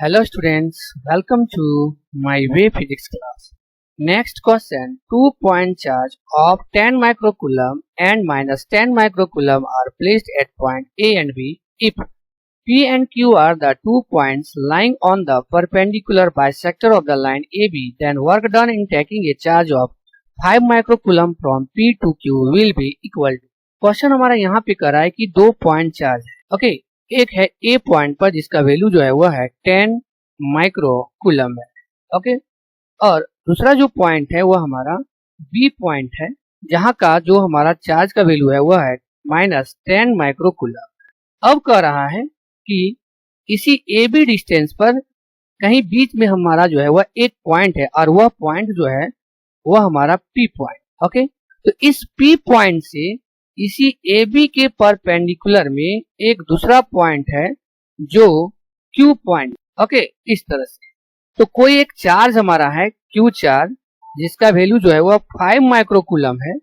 Hello students, welcome to my Way Physics class. Next question, 2-point charge of 10 microcoulomb and minus 10 microcoulomb are placed at point A and B. If P and Q are the 2 points lying on the perpendicular bisector of the line AB, then work done in taking a charge of 5 microcoulomb from P to Q will be equal to. Question हमारा यहाँ पे करा है कि 2 point charge है. Okay, एक है ए point पर जिसका वैल्यू जो है वह है 10 माइक्रोकूलम है. ओके, और दूसरा जो पॉइंट है वह हमारा बी पॉइंट है जहां का जो हमारा चार्ज का वैल्यू है वह है -10 माइक्रोकूलम. अब कह रहा है कि इसी ए बी डिस्टेंस पर कहीं बीच में हमारा जो है वह एक पॉइंट है और वह पॉइंट जो है वह हमारा पी पॉइंट. ओके, तो इस पी पॉइंट से इसी ए बी के परपेंडिकुलर में एक दूसरा पॉइंट है जो क्यू पॉइंट. ओके, इस तरह से तो कोई एक चार्ज हमारा है क्यू चार्ज जिसका वैल्यू जो है वह 5 माइक्रोकूलम है.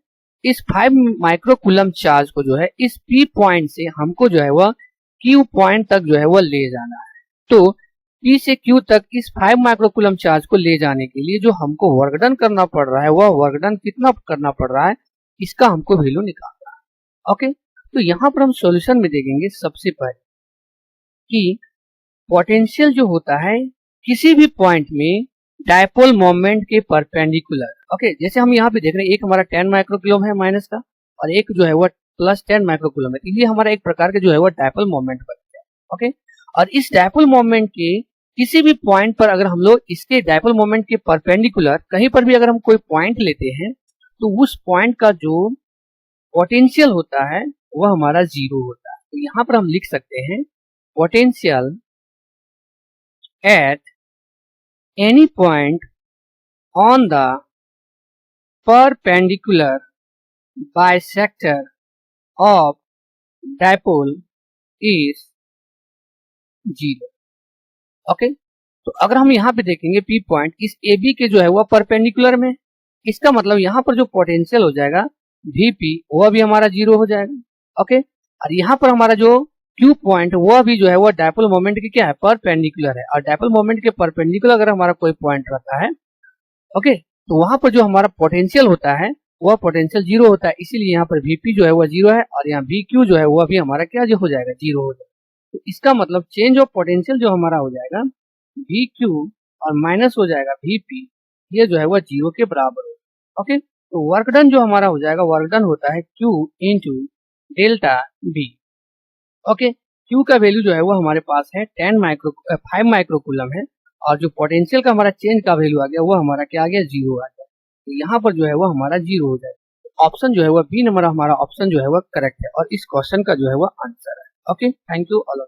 इस 5 माइक्रोकूलम चार्ज को जो है इस पी पॉइंट से हमको जो है वह क्यू पॉइंट तक जो है वह ले जाना है. तो पी से क्यू तक इस 5 माइक्रोकूलम चार्ज को ले जाने के लिए जो हमको वर्क डन करना पड़ रहा है वह वर्क डन कितना करना पड़ रहा है, इसका हमको वैल्यू निकालना है. ओके, तो यहाँ पर हम सॉल्यूशन में देखेंगे सबसे पहले कि पोटेंशियल जो होता है किसी भी पॉइंट में डायपोल मोमेंट के परपेंडिकुलर. ओके, जैसे हम यहाँ पे देख रहे हैं एक हमारा 10 माइक्रोकूलम है माइनस का और एक जो है वह प्लस 10 माइक्रोकूलम है. ये हमारा एक प्रकार के जो है वह डायपोल मोमेंट बनता है. ओके, और इस डायपोल मोमेंट के किसी भी पॉइंट पर अगर हम लोग इसके डायपोल मोमेंट के परपेंडिकुलर कहीं पर भी अगर हम कोई पॉइंट लेते हैं तो उस पॉइंट का जो पोटेंशियल होता है वह हमारा 0 होता है. तो यहाँ पर हम लिख सकते हैं potential at any point on the perpendicular bisector of dipole is 0. Okay, तो अगर हम यहाँ पे देखेंगे पी पॉइंट इस ए बी के जो है वह परपेंडिकुलर में, इसका मतलब यहाँ पर जो पोटेंशियल हो जाएगा Vp वह भी हमारा 0 हो जाएगा. ओके, और यहाँ पर हमारा जो Q पॉइंट वह भी जो है वह डायपोल मोमेंट के क्या है परपेंडिकुलर है. और डायपोल मोमेंट के परपेंडिकुलर अगर हमारा कोई पॉइंट रहता है ओके, तो वहां पर जो हमारा पोटेंशियल होता है वह पोटेंशियल 0 होता है. इसीलिए यहाँ पर Vp जो है वह 0 है और यहाँ Vq जो है वह भी हमारा क्या जो हो जाएगा 0 हो जाएगा. तो इसका मतलब चेंज ऑफ पोटेंशियल जो हमारा हो जाएगा Vq और माइनस हो जाएगा Vp, ये जो है वह 0 के बराबर होगा. ओके, तो वर्क डन जो हमारा हो जाएगा वर्क डन होता है Q into delta B. Okay, Q का वैल्यू जो है वो हमारे पास है 5 माइक्रोकूलम है और जो पोटेंशियल का हमारा चेंज का वैल्यू आ गया वो हमारा क्या आ गया 0 आ गया. तो यहाँ पर जो है वो हमारा 0 हो जाएगा. ऑप्शन जो है वह बी नंबर हमारा ऑप्शन जो है वह करेक्ट है और इस क्वेश्चन का जो है वह आंसर है. Okay, thank you all.